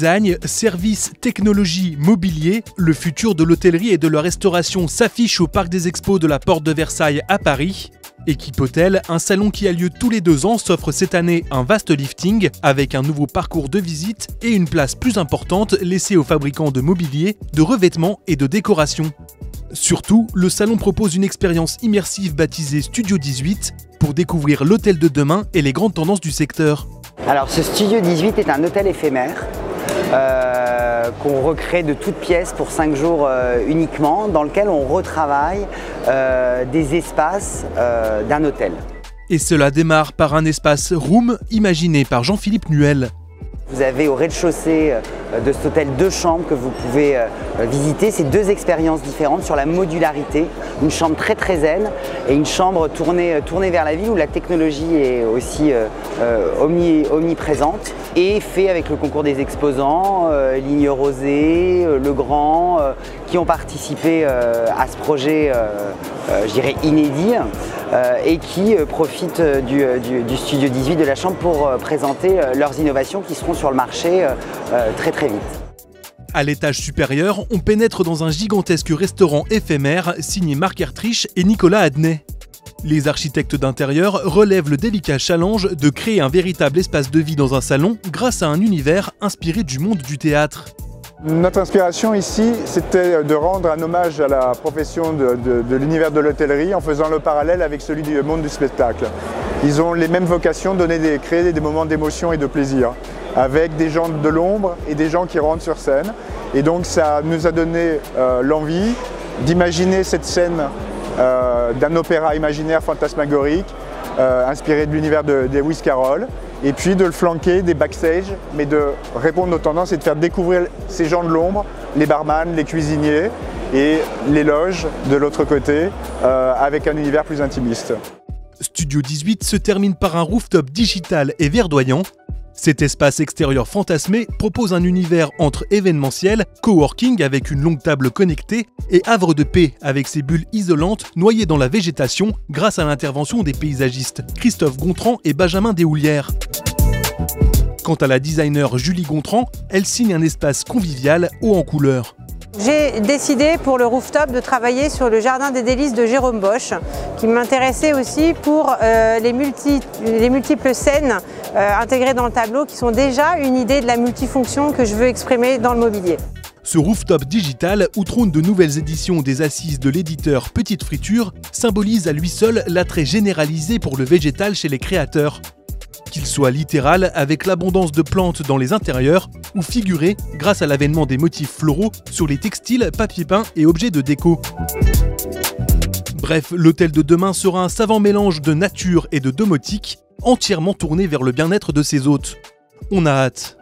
Design, services, technologie, mobilier, le futur de l'hôtellerie et de la restauration s'affiche au Parc des Expos de la Porte de Versailles à Paris. Équipe Hôtel, un salon qui a lieu tous les 2 ans, s'offre cette année un vaste lifting avec un nouveau parcours de visite et une place plus importante laissée aux fabricants de mobilier, de revêtements et de décoration. Surtout, le salon propose une expérience immersive baptisée Studio 18 pour découvrir l'hôtel de demain et les grandes tendances du secteur. Alors ce Studio 18 est un hôtel éphémère qu'on recrée de toutes pièces pour 5 jours uniquement, dans lequel on retravaille des espaces d'un hôtel. Et cela démarre par un espace room imaginé par Jean-Philippe Nuel. Vous avez au rez-de-chaussée de cet hôtel 2 chambres que vous pouvez visiter. C'est 2 expériences différentes sur la modularité. Une chambre très zen et une chambre tournée vers la ville où la technologie est aussi omniprésente et fait avec le concours des exposants, Ligne Rosée, Legrand, qui ont participé à ce projet, je dirais inédit, et qui profitent du Studio 18 de la Chambre pour présenter leurs innovations qui seront sur le marché très vite. À l'étage supérieur, on pénètre dans un gigantesque restaurant éphémère signé Marc Ertrich et Nicolas Adnet. Les architectes d'intérieur relèvent le délicat challenge de créer un véritable espace de vie dans un salon grâce à un univers inspiré du monde du théâtre. Notre inspiration ici, c'était de rendre un hommage à la profession de l'univers de l'hôtellerie en faisant le parallèle avec celui du monde du spectacle. Ils ont les mêmes vocations, créer des moments d'émotion et de plaisir, avec des gens de l'ombre et des gens qui rentrent sur scène. Et donc ça nous a donné l'envie d'imaginer cette scène d'un opéra imaginaire fantasmagorique, inspiré de l'univers de Lewis Carroll. Et puis de le flanquer des backstage, mais de répondre aux tendances et de faire découvrir ces gens de l'ombre, les barman, les cuisiniers et les loges de l'autre côté, avec un univers plus intimiste. Studio 18 se termine par un rooftop digital et verdoyant. Cet espace extérieur fantasmé propose un univers entre événementiel, coworking avec une longue table connectée et havre de paix avec ses bulles isolantes noyées dans la végétation grâce à l'intervention des paysagistes Christophe Gontran et Benjamin Deshoulières. Quant à la designer Julie Gontran, elle signe un espace convivial haut en couleurs. J'ai décidé pour le rooftop de travailler sur le jardin des délices de Jérôme Bosch, qui m'intéressait aussi pour les multiples scènes intégrées dans le tableau, qui sont déjà une idée de la multifonction que je veux exprimer dans le mobilier. Ce rooftop digital, où trônent de nouvelles éditions des assises de l'éditeur Petite Friture, symbolise à lui seul l'attrait généralisé pour le végétal chez les créateurs. Qu'il soit littéral avec l'abondance de plantes dans les intérieurs ou figuré grâce à l'avènement des motifs floraux sur les textiles, papier peint et objets de déco. Bref, l'hôtel de demain sera un savant mélange de nature et de domotique, entièrement tourné vers le bien-être de ses hôtes. On a hâte.